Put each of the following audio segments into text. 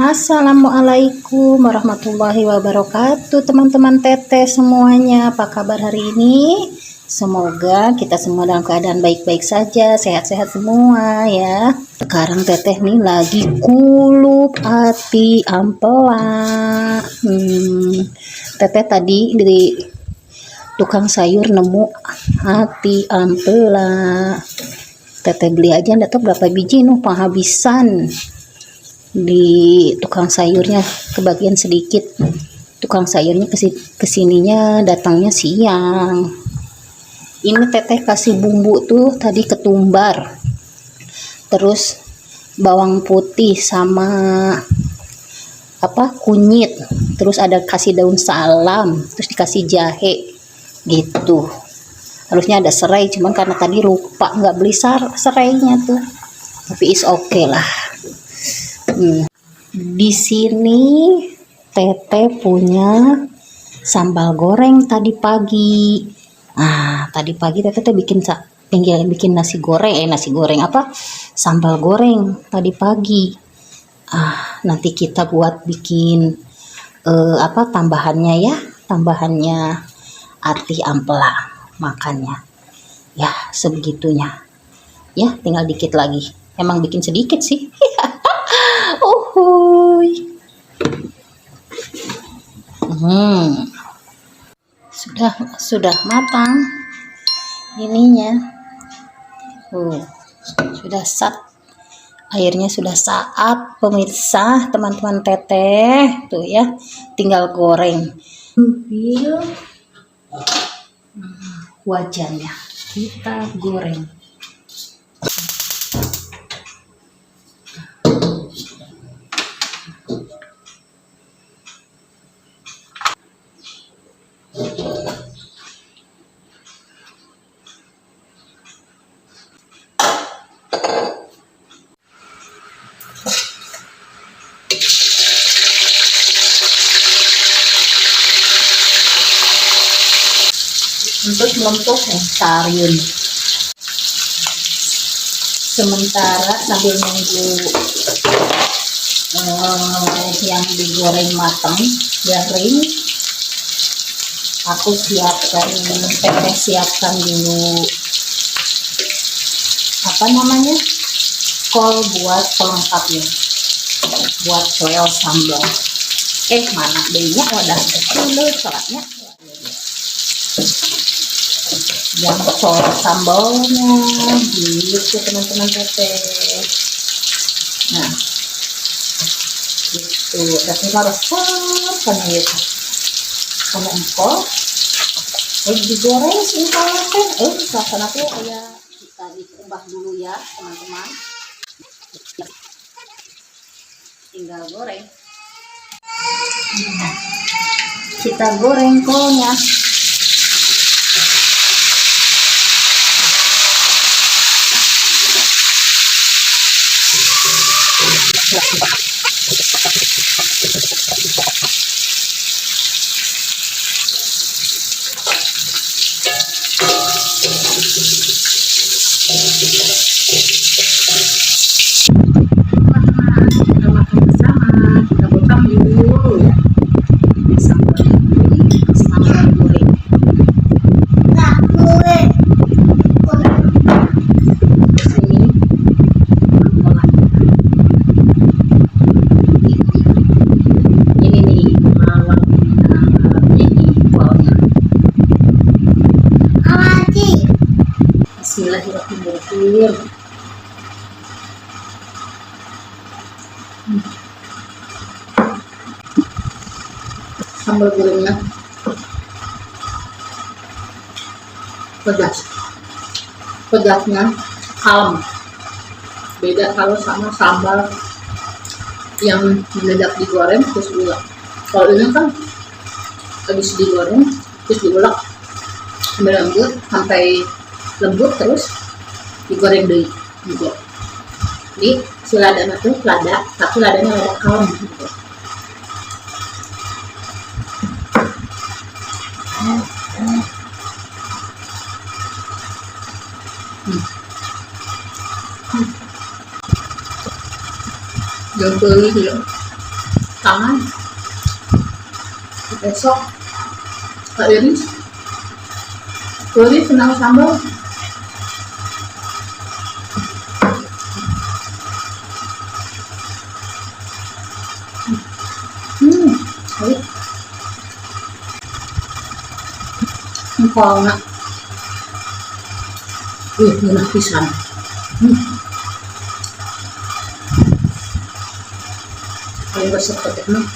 Assalamualaikum warahmatullahi wabarakatuh, teman-teman teteh semuanya. Apa kabar hari ini? Semoga kita semua dalam keadaan baik-baik saja, sehat-sehat semua ya. Sekarang teteh nih lagi kulup ati ampela. Teteh tadi di tukang sayur nemu ati ampela. Teteh beli aja ndak tahu berapa biji penghabisan di tukang sayurnya, kebagian sedikit. Tukang sayurnya kesininya datangnya siang. Ini teteh kasih bumbu tuh tadi ketumbar, terus bawang putih sama kunyit, terus ada kasih daun salam, terus dikasih jahe gitu. Harusnya ada serai, cuman karena tadi lupa nggak beli serainya tuh, tapi is okay lah. Di sini teteh punya sambal goreng tadi pagi. Tadi pagi teteh bikin nasi goreng sambal goreng tadi pagi. Nanti kita buat bikin tambahannya ati ampela makannya. Ya, sebegitunya. Ya, tinggal dikit lagi. Emang bikin sedikit sih. Sudah matang ininya. Sudah airnya sudah saat pemirsa, teman-teman teteh tuh ya, tinggal goreng. Ambil wajannya, kita goreng. Untuk melempuk sayur. Sementara sambil nunggu yang digoreng matang garing, aku siapkan dulu kol buat pelengkapnya, buat soel sambal. Mana belinya wadah dulu salatnya. Yang soal sambalnya gitu teman-teman teteh. Nah gitu, tapi harus kan gitu sama engkol digoreng sih kalau rasanya tuh kayak kita dikumbah dulu ya teman-teman. Tinggal goreng. Kita goreng kolnya. Kita makan bersama, kita potong dulu ya sambal goreng. Sini ini nih lawan ini kolnya. Bismillahirrahmanirrahim. Sambal gorengnya pedasnya kalem, beda kalau sama sambal yang mendadak digoreng terus diulek. Kalau ini kan habis digoreng terus diulek sampai lembut terus digoreng deui gitu. Jadi si ladana tuh tapi ladanya lada kalem gitu. Yang beli ya tangan besok Kak Iris senang sambal. Baik. Engkau nak enak pisan. Paling resep mah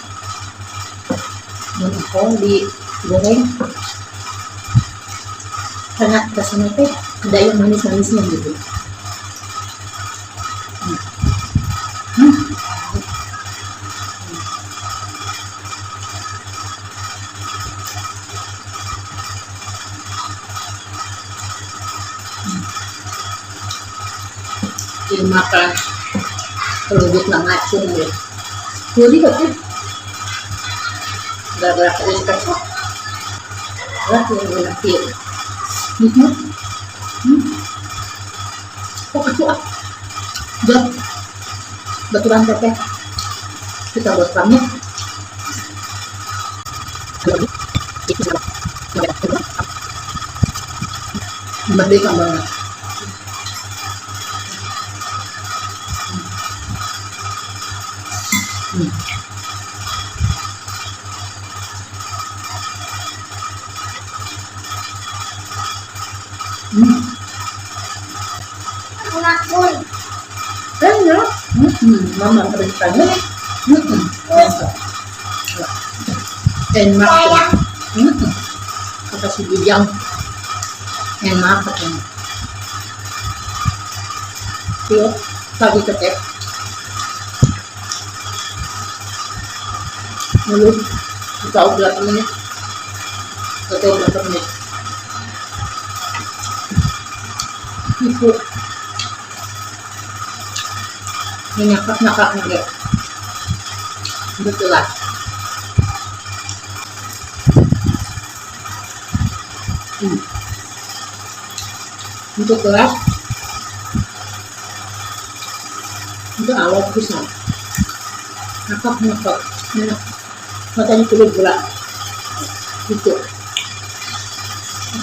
dan engkau digoreng karena rasanya teh ada yang manis-manisnya gitu. Dimakan terlebih ngacung ya. Gurih kan? Gara-gara kali kacang. Lah yang enak dia. Nikmat. Kok aku udah baturan teteh. Kita buat pamit. Merdeka banget. Enak. Mama berikannya. Enak. Kasih bujang. Enak katanya. Yuk, pagi tetep. Lalu kita berapa menit? Atau berapa menit? Ibu ini nyakak enggak betul lah. Untuk gelas itu awal pisang nyakak matanya kulit gula gitu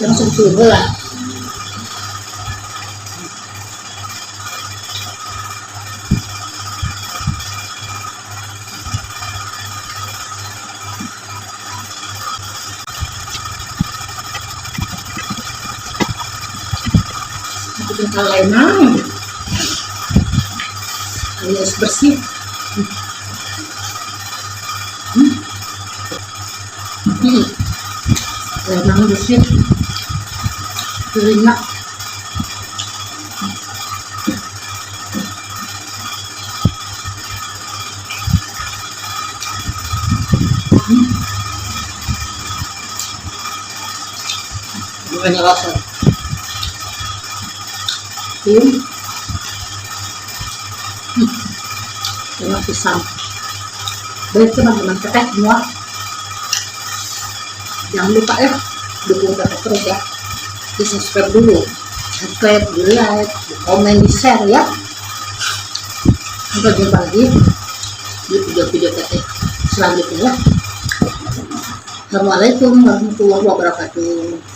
langsung gula. Kalau emang alias bersih. Emang bersih terima. Bukannya rasa enak pisang. Baik teman-teman teteh semua, jangan lupa ya dukung teteh terus ya, di subscribe dulu, subscribe, di like, di komen, di share ya. Sampai jumpa lagi di video-video teteh selanjutnya ya. Assalamualaikum warahmatullahi wabarakatuh.